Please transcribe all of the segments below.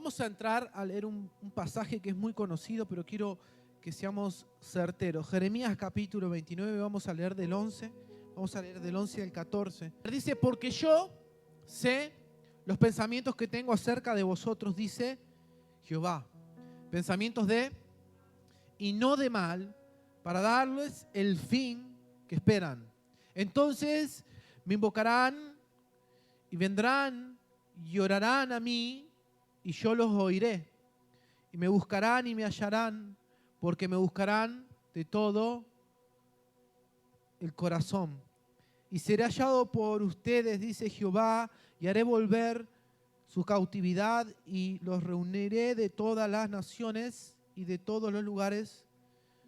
Vamos a entrar a leer un pasaje que es muy conocido, pero quiero que seamos certeros. Jeremías capítulo 29, vamos a leer del 11, vamos a leer del 11 al 14. Dice, porque yo sé los pensamientos que tengo acerca de vosotros, dice Jehová. Pensamientos de y no de mal, para darles el fin que esperan. Entonces me invocarán y vendrán y orarán a mí y yo los oiré. Y me buscarán y me hallarán, porque me buscarán de todo el corazón. Y seré hallado por ustedes, dice Jehová, y haré volver su cautividad y los reuniré de todas las naciones y de todos los lugares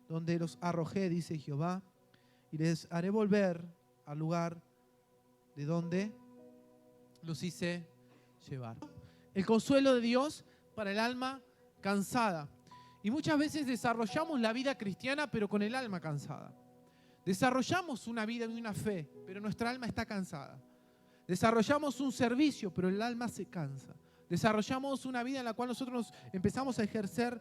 donde los arrojé, dice Jehová, y les haré volver al lugar de donde los hice llevar. El consuelo de Dios para el alma cansada. Y muchas veces desarrollamos la vida cristiana, pero con el alma cansada. Desarrollamos una vida y una fe, pero nuestra alma está cansada. Desarrollamos un servicio, pero el alma se cansa. Desarrollamos una vida en la cual nosotros empezamos a ejercer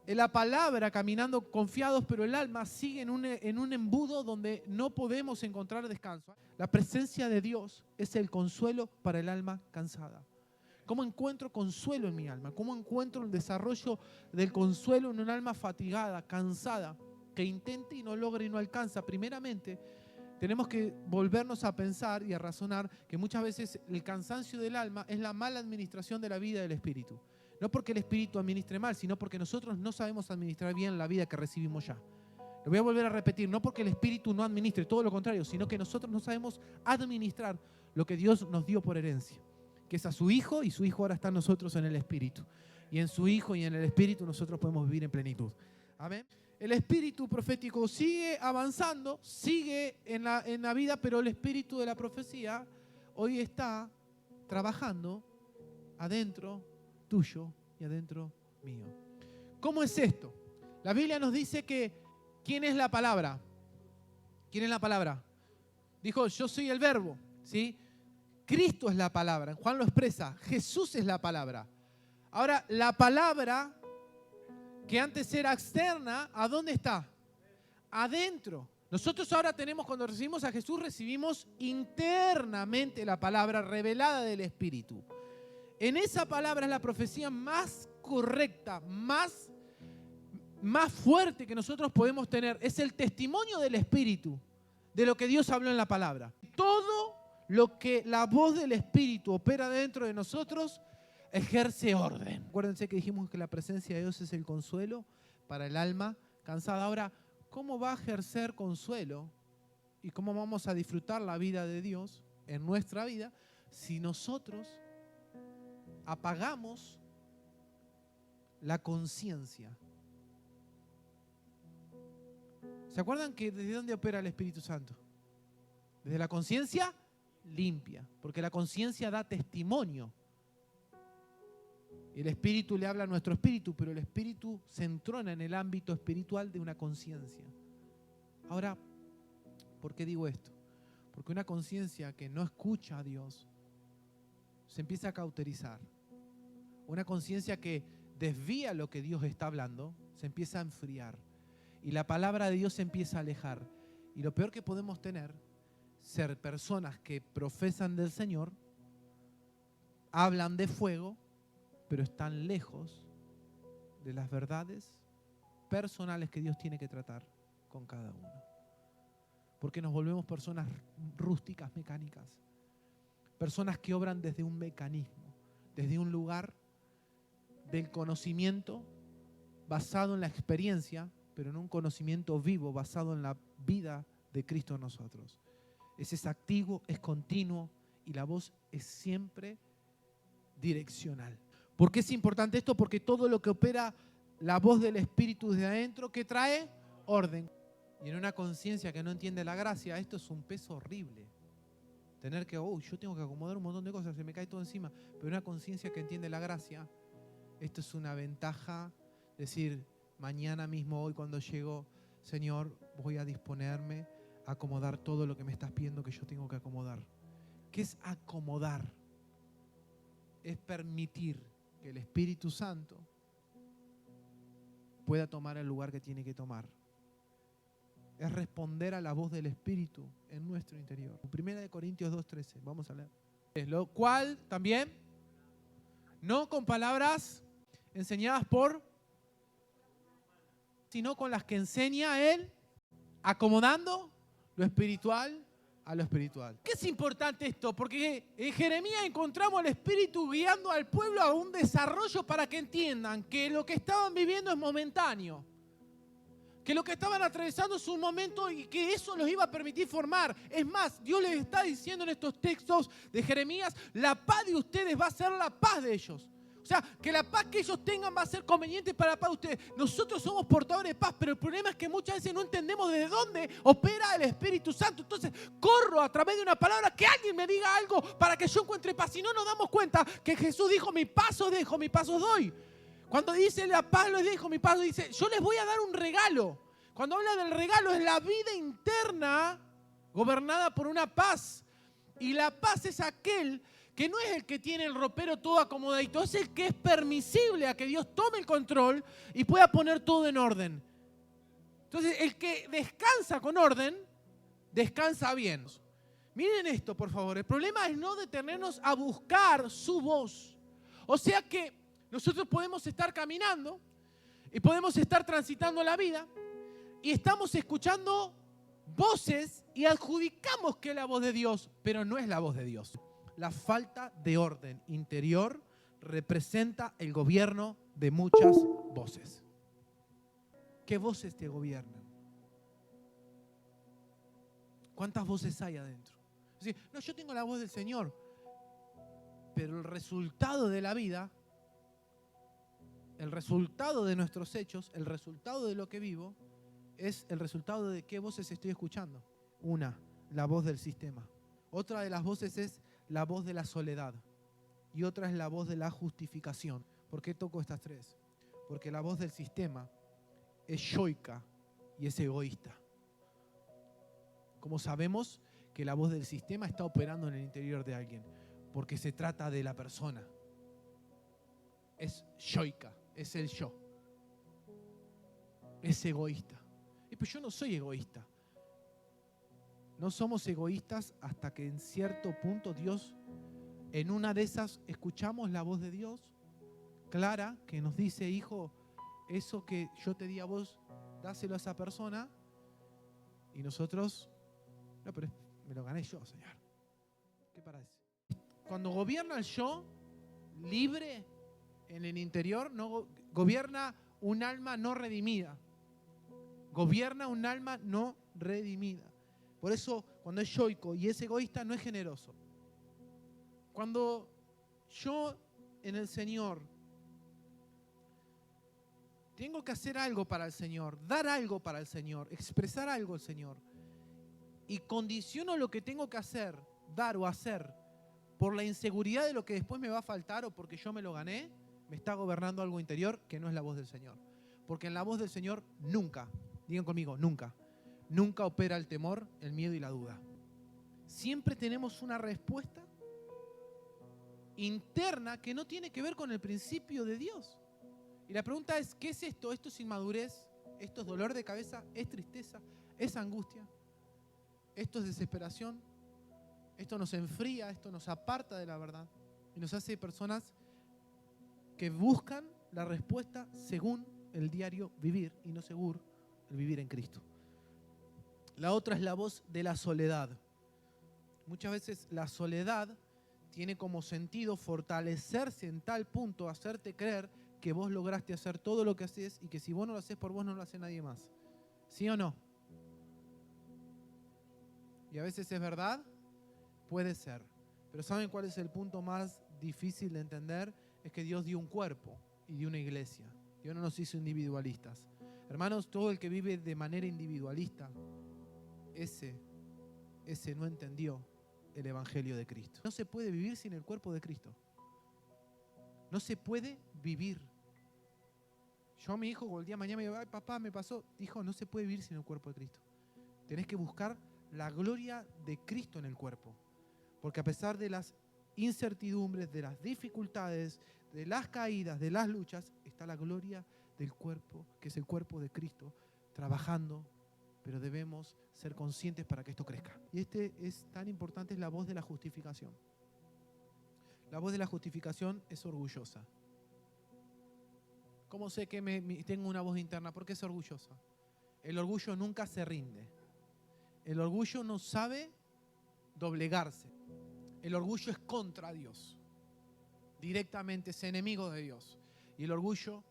la palabra caminando confiados, pero el alma sigue en un embudo donde no podemos encontrar descanso. La presencia de Dios es el consuelo para el alma cansada. ¿Cómo encuentro consuelo en mi alma? ¿Cómo encuentro el desarrollo del consuelo en un alma fatigada, cansada, que intenta y no logra y no alcanza? Primeramente, tenemos que volvernos a pensar y a razonar que muchas veces el cansancio del alma es la mala administración de la vida del espíritu. No porque el espíritu administre mal, sino porque nosotros no sabemos administrar bien la vida que recibimos ya. Lo voy a volver a repetir, no porque el espíritu no administre, todo lo contrario, sino que nosotros no sabemos administrar lo que Dios nos dio por herencia, que es a su Hijo, y su Hijo ahora está en nosotros en el espíritu. Y en su Hijo y en el espíritu nosotros podemos vivir en plenitud. Amén. El espíritu profético sigue avanzando, sigue en la vida, pero el espíritu de la profecía hoy está trabajando adentro tuyo y adentro mío. ¿Cómo es esto? La Biblia nos dice que ¿quién es la palabra? ¿Quién es la palabra? Dijo, yo soy el verbo, ¿sí? Cristo es la palabra. Juan lo expresa, Jesús es la palabra. Ahora, la palabra que antes era externa, ¿a dónde está? Adentro. Nosotros ahora tenemos, cuando recibimos a Jesús, recibimos internamente la palabra revelada del Espíritu. En esa palabra es la profecía más correcta, más fuerte que nosotros podemos tener. Es el testimonio del Espíritu, de lo que Dios habló en la palabra. Todo lo que la voz del Espíritu opera dentro de nosotros ejerce orden. Acuérdense que dijimos que la presencia de Dios es el consuelo para el alma cansada. Ahora, ¿cómo va a ejercer consuelo y cómo vamos a disfrutar la vida de Dios en nuestra vida si nosotros apagamos la conciencia? ¿Se acuerdan que desde dónde opera el Espíritu Santo? Desde la conciencia limpia, porque la conciencia da testimonio. El Espíritu le habla a nuestro espíritu, pero el Espíritu se entrona en el ámbito espiritual de una conciencia. Ahora, ¿por qué digo esto? Porque una conciencia que no escucha a Dios se empieza a cauterizar. Una conciencia que desvía lo que Dios está hablando se empieza a enfriar. Y la palabra de Dios se empieza a alejar. Y lo peor que podemos tener, ser personas que profesan del Señor, hablan de fuego, pero están lejos de las verdades personales que Dios tiene que tratar con cada uno. Porque nos volvemos personas rústicas, mecánicas. Personas que obran desde un mecanismo, desde un lugar del conocimiento basado en la experiencia, pero en un conocimiento vivo, basado en la vida de Cristo en nosotros. Ese es activo, es continuo y la voz es siempre direccional. ¿Por qué es importante esto? Porque todo lo que opera la voz del Espíritu desde adentro, ¿qué trae? Orden. Y en una conciencia que no entiende la gracia, esto es un peso horrible. Tener que, yo tengo que acomodar un montón de cosas, se me cae todo encima. Pero una conciencia que entiende la gracia, esto es una ventaja. Decir, mañana mismo, hoy cuando llego, Señor, voy a disponerme a acomodar todo lo que me estás pidiendo que yo tengo que acomodar. ¿Qué es acomodar? Es permitir que el Espíritu Santo pueda tomar el lugar que tiene que tomar. Es responder a la voz del Espíritu en nuestro interior. 1 Corintios 2:13, vamos a leer. Lo cual también, no con palabras enseñadas sino con las que enseña Él, acomodando lo espiritual a lo espiritual. ¿Qué es importante esto? Porque en Jeremías encontramos al Espíritu guiando al pueblo a un desarrollo para que entiendan que lo que estaban viviendo es momentáneo, que lo que estaban atravesando es un momento y que eso los iba a permitir formar. Es más, Dios les está diciendo en estos textos de Jeremías, la paz de ustedes va a ser la paz de ellos. O sea, que la paz que ellos tengan va a ser conveniente para la paz de ustedes. Nosotros somos portadores de paz, pero el problema es que muchas veces no entendemos desde dónde opera el Espíritu Santo. Entonces, corro a través de una palabra que alguien me diga algo para que yo encuentre paz. Si no, nos damos cuenta que Jesús dijo, mi paz os dejo, mi paz os doy. Cuando dice la paz les dejo, mi paz, dice, yo les voy a dar un regalo. Cuando habla del regalo es la vida interna gobernada por una paz. Y la paz es aquel que no es el que tiene el ropero todo acomodadito, es el que es permisible a que Dios tome el control y pueda poner todo en orden. Entonces, el que descansa con orden, descansa bien. Miren esto, por favor. El problema es no detenernos a buscar su voz. O sea que nosotros podemos estar caminando y podemos estar transitando la vida y estamos escuchando voces y adjudicamos que es la voz de Dios, pero no es la voz de Dios. La falta de orden interior representa el gobierno de muchas voces. ¿Qué voces te gobiernan? ¿Cuántas voces hay adentro? Es decir, no, yo tengo la voz del Señor, pero el resultado de la vida, el resultado de nuestros hechos, el resultado de lo que vivo, es el resultado de qué voces estoy escuchando. Una, la voz del sistema. Otra de las voces es la voz de la soledad. Y otra es la voz de la justificación. ¿Por qué toco estas tres? Porque la voz del sistema es yoica y es egoísta. Como sabemos que la voz del sistema está operando en el interior de alguien, porque se trata de la persona. Es yoica, es el yo. Es egoísta. Y pues yo no soy egoísta. No somos egoístas hasta que en cierto punto Dios, en una de esas, escuchamos la voz de Dios clara que nos dice, hijo, eso que yo te di a vos, dáselo a esa persona. Y nosotros, no, pero me lo gané yo, Señor. ¿Qué parece? Cuando gobierna el yo, libre en el interior, no gobierna un alma no redimida. Gobierna un alma no redimida. Por eso, cuando es yoico y es egoísta, no es generoso. Cuando yo en el Señor tengo que hacer algo para el Señor, dar algo para el Señor, expresar algo al Señor, y condiciono lo que tengo que hacer, dar o hacer, por la inseguridad de lo que después me va a faltar o porque yo me lo gané, me está gobernando algo interior que no es la voz del Señor. Porque en la voz del Señor nunca, digan conmigo, nunca opera el temor, el miedo y la duda. Siempre tenemos una respuesta interna que no tiene que ver con el principio de Dios. Y la pregunta es, ¿qué es esto? ¿Esto es inmadurez? ¿Esto es dolor de cabeza? ¿Es tristeza? ¿Es angustia? ¿Esto es desesperación? ¿Esto nos enfría? ¿Esto nos aparta de la verdad? Y nos hace personas que buscan la respuesta según el diario vivir y no según el vivir en Cristo. La otra es la voz de la soledad. Muchas veces la soledad tiene como sentido fortalecerse en tal punto, hacerte creer que vos lograste hacer todo lo que haces y que si vos no lo haces por vos no lo hace nadie más. ¿Sí o no? Y a veces es verdad, puede ser. Pero ¿saben cuál es el punto más difícil de entender? Es que Dios dio un cuerpo y dio una iglesia. Dios no nos hizo individualistas. Hermanos, todo el que vive de manera individualista, ese no entendió el Evangelio de Cristo. No se puede vivir sin el cuerpo de Cristo. No se puede vivir. Yo a mi hijo el día de mañana me digo, ay papá, me pasó. Hijo, no se puede vivir sin el cuerpo de Cristo. Tenés que buscar la gloria de Cristo en el cuerpo. Porque a pesar de las incertidumbres, de las dificultades, de las caídas, de las luchas, está la gloria del cuerpo, que es el cuerpo de Cristo, trabajando, pero debemos ser conscientes para que esto crezca. Y es tan importante, es la voz de la justificación. La voz de la justificación es orgullosa. ¿Cómo sé que tengo una voz interna? Porque es orgullosa. El orgullo nunca se rinde. El orgullo no sabe doblegarse. El orgullo es contra Dios. Directamente es enemigo de Dios. Y el orgullo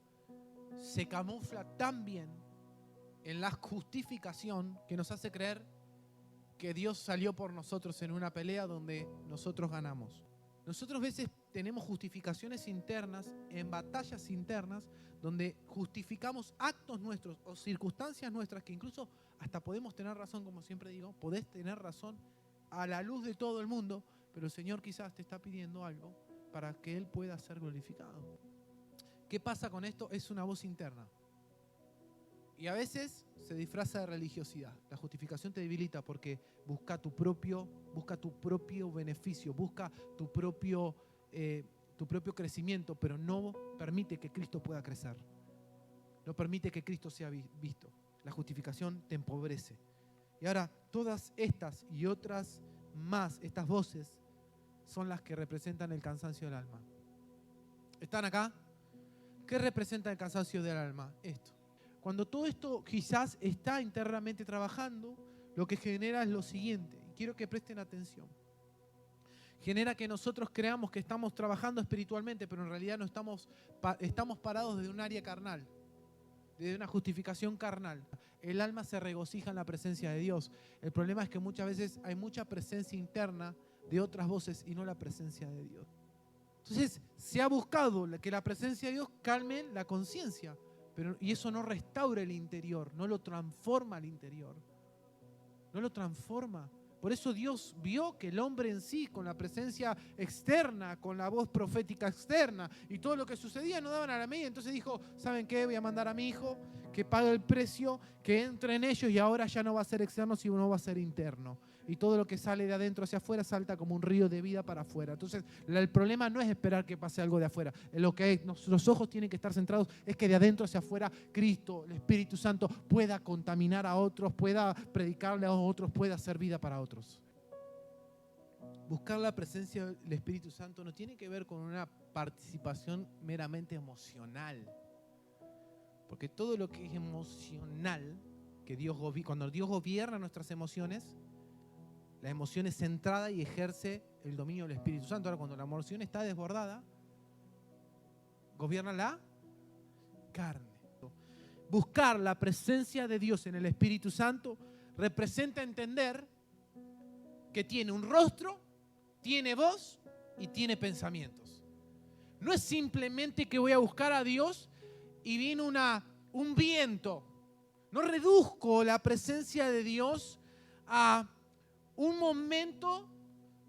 se camufla tan bien en la justificación que nos hace creer que Dios salió por nosotros en una pelea donde nosotros ganamos. Nosotros a veces tenemos justificaciones internas, en batallas internas, donde justificamos actos nuestros o circunstancias nuestras que incluso hasta podemos tener razón, como siempre digo, podés tener razón a la luz de todo el mundo, pero el Señor quizás te está pidiendo algo para que Él pueda ser glorificado. ¿Qué pasa con esto? Es una voz interna. Y a veces se disfraza de religiosidad. La justificación te debilita porque busca tu propio beneficio, busca tu propio crecimiento, pero no permite que Cristo pueda crecer. No permite que Cristo sea visto. La justificación te empobrece. Y ahora, todas estas y otras más, estas voces, son las que representan el cansancio del alma. ¿Están acá? ¿Qué representa el cansancio del alma? Esto. Cuando todo esto quizás está internamente trabajando, lo que genera es lo siguiente. Y quiero que presten atención. Genera que nosotros creamos que estamos trabajando espiritualmente, pero en realidad no estamos parados desde un área carnal, desde una justificación carnal. El alma se regocija en la presencia de Dios. El problema es que muchas veces hay mucha presencia interna de otras voces y no la presencia de Dios. Entonces, se ha buscado que la presencia de Dios calme la conciencia. Y eso no restaura el interior, no lo transforma al interior. No lo transforma. Por eso Dios vio que el hombre en sí, con la presencia externa, con la voz profética externa y todo lo que sucedía, no daban a la medida. Entonces dijo, ¿saben qué? Voy a mandar a mi hijo que pague el precio, que entre en ellos y ahora ya no va a ser externo, sino va a ser interno. Y todo lo que sale de adentro hacia afuera salta como un río de vida para afuera. Entonces, el problema no es esperar que pase algo de afuera. Lo que nuestros ojos tienen que estar centrados es que de adentro hacia afuera Cristo, el Espíritu Santo, pueda contaminar a otros, pueda predicarle a otros, pueda hacer vida para otros. Buscar la presencia del Espíritu Santo no tiene que ver con una participación meramente emocional. Porque todo lo que es emocional, cuando Dios gobierna nuestras emociones, la emoción es centrada y ejerce el dominio del Espíritu Santo. Ahora, cuando la emoción está desbordada, gobierna la carne. Buscar la presencia de Dios en el Espíritu Santo representa entender que tiene un rostro, tiene voz y tiene pensamientos. No es simplemente que voy a buscar a Dios y viene un viento. No reduzco la presencia de Dios a un momento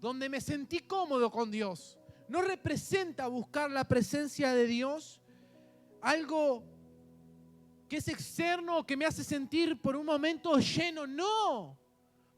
donde me sentí cómodo con Dios. No representa buscar la presencia de Dios algo que es externo, que me hace sentir por un momento lleno. No.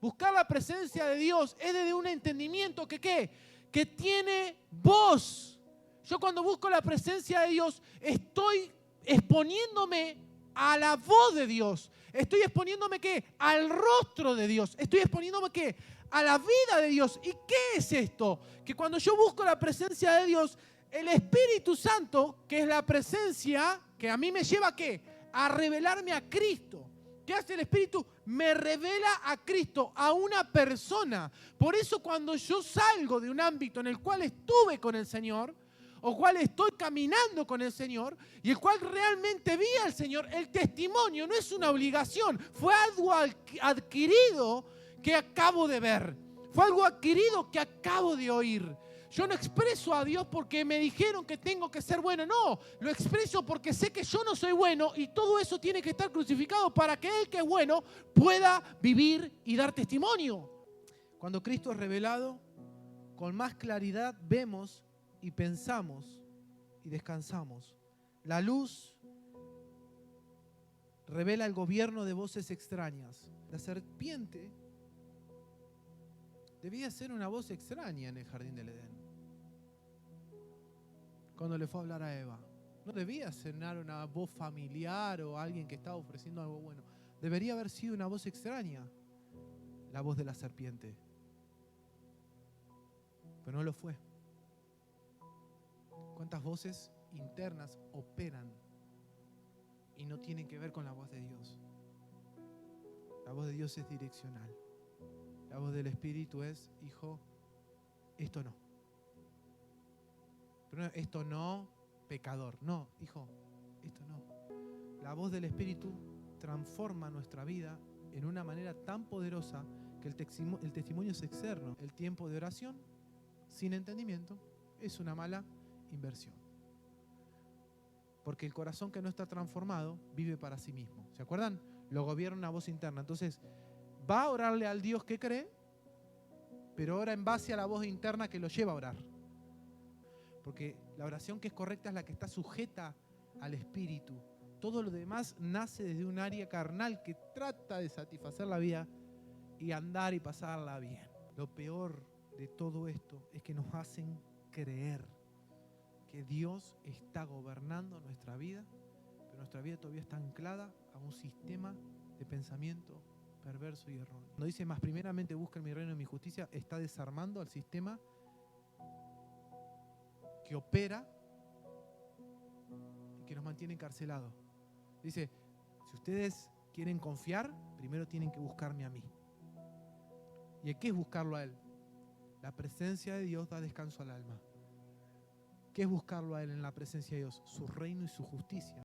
Buscar la presencia de Dios es desde un entendimiento que ¿qué? Que tiene voz. Yo cuando busco la presencia de Dios estoy exponiéndome a la voz de Dios. Estoy exponiéndome ¿qué? Al rostro de Dios. Estoy exponiéndome ¿qué? A la vida de Dios. ¿Y qué es esto? Que cuando yo busco la presencia de Dios, el Espíritu Santo, que es la presencia que a mí me lleva ¿qué? A revelarme a Cristo. ¿Qué hace el Espíritu? Me revela a Cristo, a una persona. Por eso cuando yo salgo de un ámbito en el cual estuve con el Señor, o cual estoy caminando con el Señor, y el cual realmente vi al Señor, el testimonio no es una obligación, fue algo adquirido que acabo de ver, fue algo adquirido que acabo de oír. Yo no expreso a Dios porque me dijeron que tengo que ser bueno, no, lo expreso porque sé que yo no soy bueno y todo eso tiene que estar crucificado para que Él que es bueno pueda vivir y dar testimonio. Cuando Cristo es revelado, con más claridad vemos y pensamos y descansamos. La luz revela el gobierno de voces extrañas. La serpiente debía ser una voz extraña en el jardín del Edén. cuando le fue a hablar a Eva. No debía sonar una voz familiar o alguien que estaba ofreciendo algo bueno. Debería haber sido una voz extraña, la voz de la serpiente. Pero no lo fue. ¿Cuántas voces internas operan y no tienen que ver con la voz de Dios? La voz de Dios es direccional. La voz del Espíritu es, hijo, esto no. Pero no, esto no, pecador. No, hijo, esto no. La voz del Espíritu transforma nuestra vida en una manera tan poderosa que el testimonio es externo. El tiempo de oración, sin entendimiento, es una mala inversión. Porque el corazón que no está transformado vive para sí mismo. ¿Se acuerdan? Lo gobierna una voz interna. Entonces, va a orarle al Dios que cree, pero ora en base a la voz interna que lo lleva a orar. Porque la oración que es correcta es la que está sujeta al Espíritu. Todo lo demás nace desde un área carnal que trata de satisfacer la vida y andar y pasarla bien. Lo peor de todo esto es que nos hacen creer que Dios está gobernando nuestra vida, pero nuestra vida todavía está anclada a un sistema de pensamiento perverso y erróneo. Cuando dice más primeramente busquen mi reino y mi justicia, está desarmando al sistema que opera y que nos mantiene encarcelados. Dice, si ustedes quieren confiar, primero tienen que buscarme a mí. ¿Y qué es buscarlo a Él? La presencia de Dios da descanso al alma. ¿Qué es buscarlo a Él en la presencia de Dios? Su reino y su justicia.